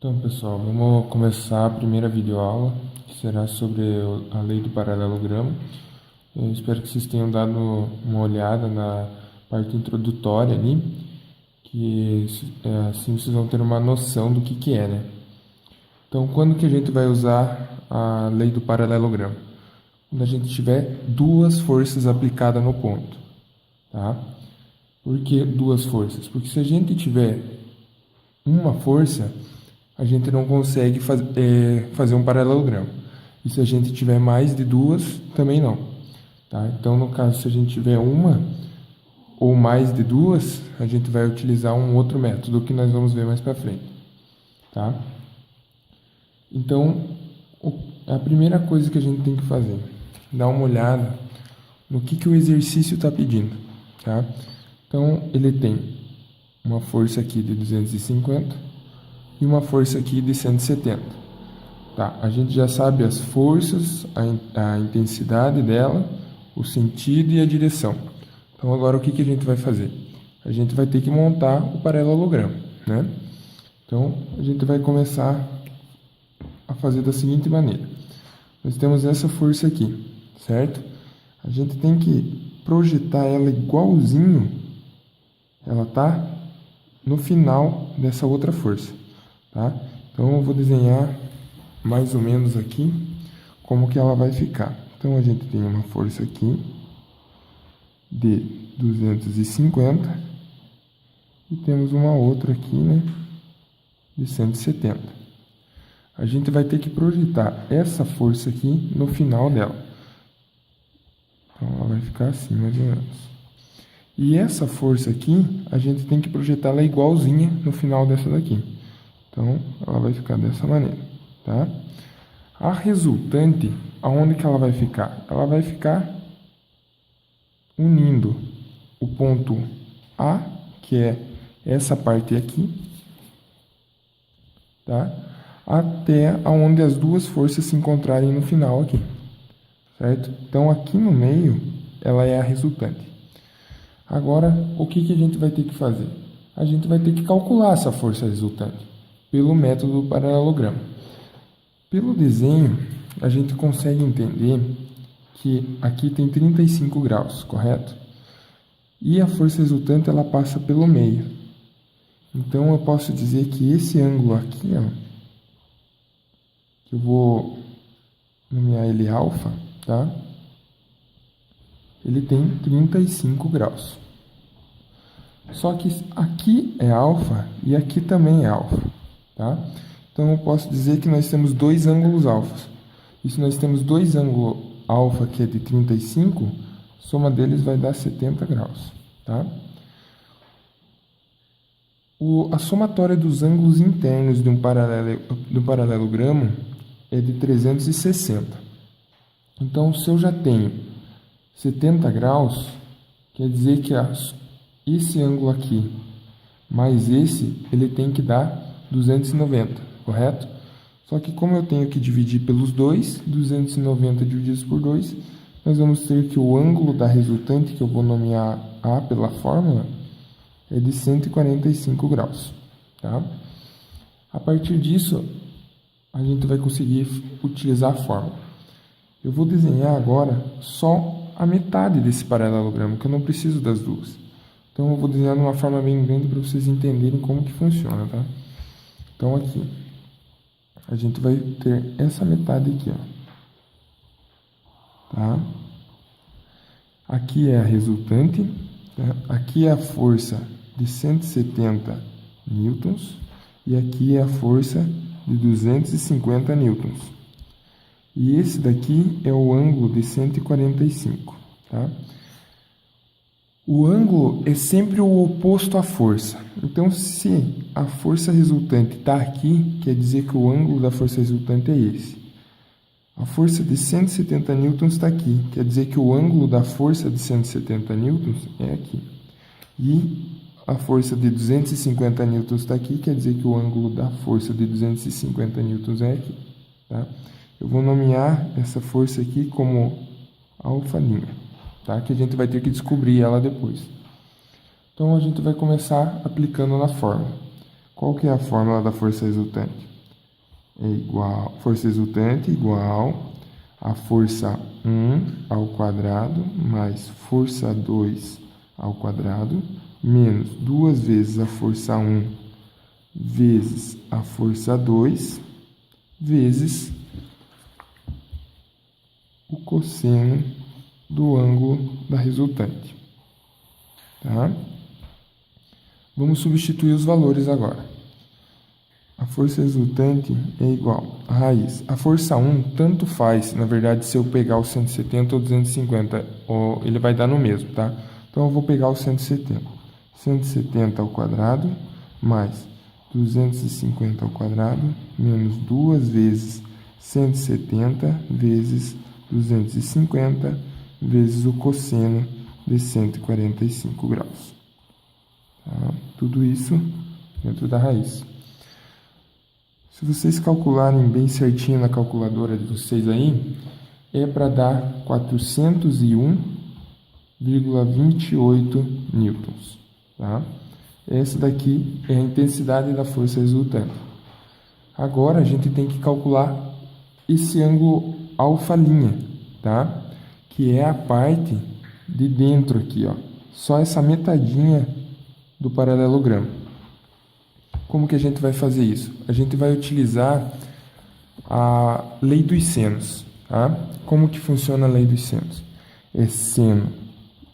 Então, pessoal, vamos começar a primeira videoaula, que será sobre a lei do paralelogramo. Eu espero que vocês tenham dado uma olhada na parte introdutória ali, que assim vocês vão ter uma noção do que é, né? Então, quando que a gente vai usar a lei do paralelogramo? Quando a gente tiver duas forças aplicadas no ponto, tá? Por que duas forças? Porque se a gente tiver uma força, a gente não consegue fazer um paralelogramo. E se a gente tiver mais de duas, também não. Tá? Então, no caso, se a gente tiver uma ou mais de duas, a gente vai utilizar um outro método que nós vamos ver mais para frente. Tá? Então, a primeira coisa que a gente tem que fazer, dar uma olhada no que o exercício está pedindo. Tá? Então, ele tem uma força aqui de 250 e uma força aqui de 170. Tá, a gente já sabe as forças, a intensidade dela, o sentido e a direção. Então agora o que a gente vai fazer? A gente vai ter que montar o paralelogramo, né? Então a gente vai começar a fazer da seguinte maneira. Nós temos essa força aqui, certo? A gente tem que projetar ela igualzinho ela tá no final dessa outra força. Tá? Então eu vou desenhar mais ou menos aqui como que ela vai ficar. Então a gente tem uma força aqui de 250 e temos uma outra aqui, né, de 170. A gente vai ter que projetar essa força aqui no final dela. Então ela vai ficar assim, mais ou menos. E essa força aqui, a gente tem que projetar ela igualzinha no final dessa daqui. Então, ela vai ficar dessa maneira, tá? A resultante, aonde que ela vai ficar? Ela vai ficar unindo o ponto A, que é essa parte aqui, tá? Até aonde as duas forças se encontrarem no final aqui, certo? Então, aqui no meio, ela é a resultante. Agora, o que a gente vai ter que fazer? A gente vai ter que calcular essa força resultante pelo método do paralelogramo. Pelo desenho, a gente consegue entender que aqui tem 35 graus, correto? E a força resultante ela passa pelo meio. Então eu posso dizer que esse ângulo aqui, ó, que eu vou nomear ele alfa, tá? Ele tem 35 graus. Só que aqui é alfa e aqui também é alfa. Tá? Então eu posso dizer que nós temos dois ângulos alfas. E se nós temos dois ângulos alfa que é de 35, a soma deles vai dar 70 graus. Tá? A somatória dos ângulos internos de um paralelogramo é de 360. Então se eu já tenho 70 graus, quer dizer que esse ângulo aqui mais esse, ele tem que dar 290, correto? Só que como eu tenho que dividir pelos dois, 290 divididos por 2, nós vamos ter que o ângulo da resultante, que eu vou nomear A pela fórmula, é de 145 graus. Tá? A partir disso, a gente vai conseguir utilizar a fórmula. Eu vou desenhar agora só a metade desse paralelogramo, que eu não preciso das duas. Então eu vou desenhar de uma forma bem grande para vocês entenderem como que funciona, tá? Então aqui, a gente vai ter essa metade aqui, ó. Tá? Aqui é a resultante, tá? Aqui é a força de 170 newtons e aqui é a força de 250 newtons. E esse daqui é o ângulo de 145, tá? O ângulo é sempre o oposto à força. Então, se a força resultante está aqui, quer dizer que o ângulo da força resultante é esse. A força de 170 newtons está aqui, quer dizer que o ângulo da força de 170 newtons é aqui. E a força de 250 newtons está aqui, quer dizer que o ângulo da força de 250 newtons é aqui. Tá? Eu vou nomear essa força aqui como alfa'. Tá? Que a gente vai ter que descobrir ela depois. Então a gente vai começar aplicando na fórmula. Qual que é a fórmula da força resultante? Força resultante igual a força 1 ao quadrado mais força 2 ao quadrado menos 2 vezes a força 1 vezes a força 2 vezes o cosseno do ângulo da resultante. Tá? Vamos substituir os valores agora. A força resultante é igual a raiz. A força 1 tanto faz, na verdade, se eu pegar o 170 ou 250, ele vai dar no mesmo, tá? Então eu vou pegar o 170. 170 ao quadrado mais 250 ao quadrado menos 2 vezes 170 vezes 250 vezes o cosseno de 145 graus. Tá? Tudo isso dentro da raiz. Se vocês calcularem bem certinho na calculadora de vocês aí, é para dar 401,28 newtons. Tá? Essa daqui é a intensidade da força resultante. Agora a gente tem que calcular esse ângulo alfa', tá? Que é a parte de dentro aqui, ó. Só essa metadinha do paralelogramo. Como que a gente vai fazer isso? A gente vai utilizar a lei dos senos, tá? Como que funciona a lei dos senos? É seno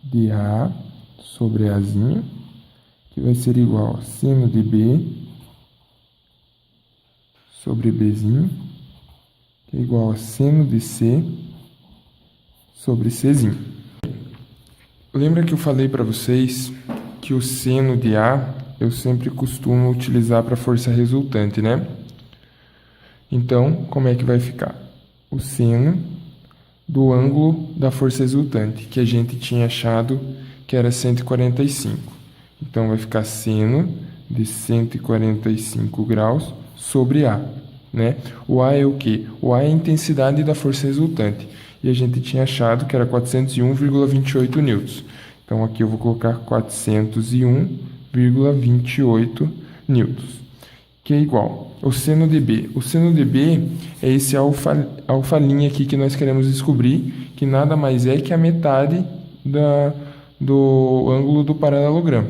de A sobre Azinho, que vai ser igual a seno de B sobre Bzinho, que é igual a seno de C sobre Czinho. Lembra que eu falei para vocês que o seno de A eu sempre costumo utilizar para força resultante, né? Então, como é que vai ficar? O seno do ângulo da força resultante, que a gente tinha achado que era 145. Então, vai ficar seno de 145 graus sobre A, né? O A é o quê? O A é a intensidade da força resultante. E a gente tinha achado que era 401,28 newtons. Então, aqui eu vou colocar 401,28 newtons, que é igual ao seno de B. O seno de B é esse alfa' aqui que nós queremos descobrir, que nada mais é que a metade do ângulo do paralelogramo.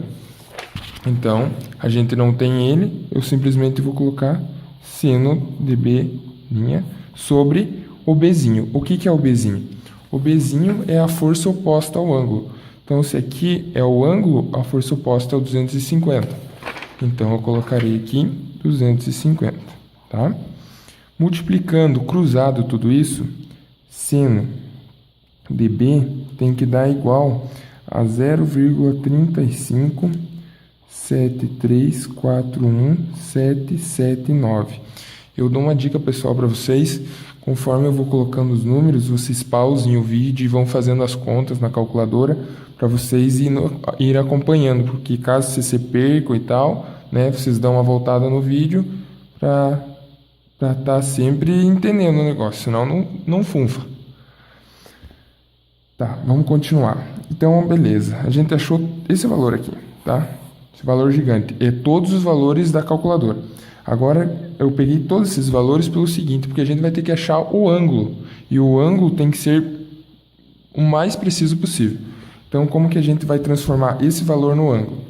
Então, a gente não tem ele, eu simplesmente vou colocar seno de B' sobre o Bzinho. O que é o Bzinho? O Bzinho é a força oposta ao ângulo. Então, se aqui é o ângulo, a força oposta é o 250. Então, eu colocarei aqui 250, tá? Multiplicando, cruzado tudo isso, seno de B tem que dar igual a 0,337341779. Eu dou uma dica pessoal para vocês. Conforme eu vou colocando os números, vocês pausem o vídeo e vão fazendo as contas na calculadora para vocês ir acompanhando, porque caso vocês se percam e tal, né, vocês dão uma voltada no vídeo para estar sempre entendendo o negócio, senão não funfa. Tá, vamos continuar. Então, beleza, a gente achou esse valor aqui, tá? Esse valor gigante, é todos os valores da calculadora. Agora, eu peguei todos esses valores pelo seguinte, porque a gente vai ter que achar o ângulo, e o ângulo tem que ser o mais preciso possível. Então, como que a gente vai transformar esse valor no ângulo?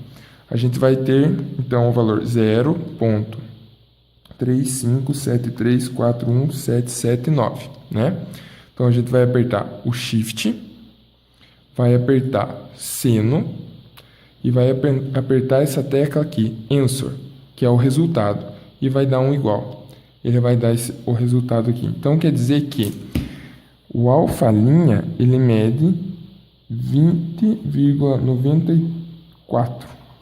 A gente vai ter, então, o valor 0,357341779, né? Então, a gente vai apertar o Shift, vai apertar seno e vai apertar essa tecla aqui, Answer, que é o resultado, e vai dar um igual. Ele vai dar o resultado aqui. Então, quer dizer que o alfa', ele mede 20,94. Vou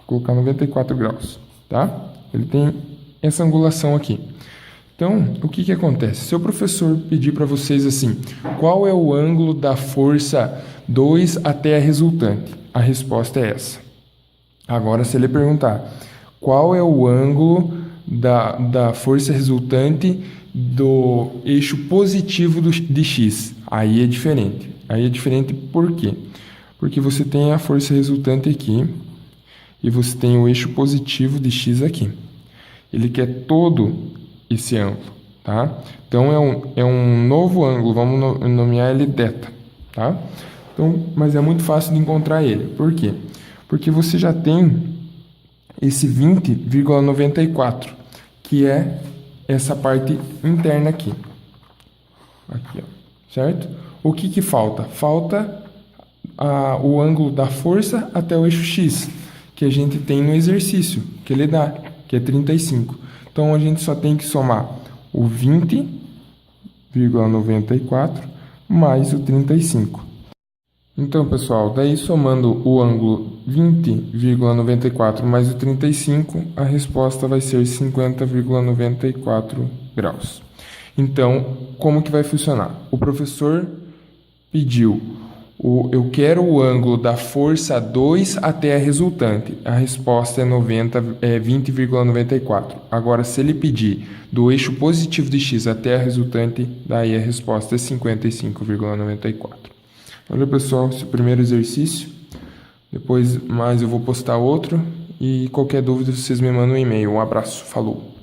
colocar 94 graus, tá? Ele tem essa angulação aqui. Então, o que acontece? Se o professor pedir para vocês assim, qual é o ângulo da força 2 até a resultante? A resposta é essa. Agora, se ele perguntar, qual é o ângulo da força resultante do eixo positivo de x? Aí é diferente. Aí é diferente por quê? Porque você tem a força resultante aqui e você tem o eixo positivo de x aqui. ele quer todo esse ângulo, tá? Então, é um novo ângulo, vamos nomear ele θ, tá? Então, mas é muito fácil de encontrar ele. Por quê? Porque você já tem esse 20,94, que é essa parte interna aqui. Aqui, ó, certo? O que que falta? Falta o ângulo da força até o eixo X, que a gente tem no exercício, que ele dá, que é 35. Então, a gente só tem que somar o 20,94 mais o 35. Então, pessoal, daí somando o ângulo 20,94 mais o 35, a resposta vai ser 50,94 graus. Então, como que vai funcionar? O professor pediu, eu quero o ângulo da força 2 até a resultante. A resposta é 20,94. Agora, se ele pedir do eixo positivo de x até a resultante, daí a resposta é 55,94. Olha, pessoal, esse é o primeiro exercício. Depois mais eu vou postar outro. E qualquer dúvida vocês me mandam um e-mail. Um abraço, falou!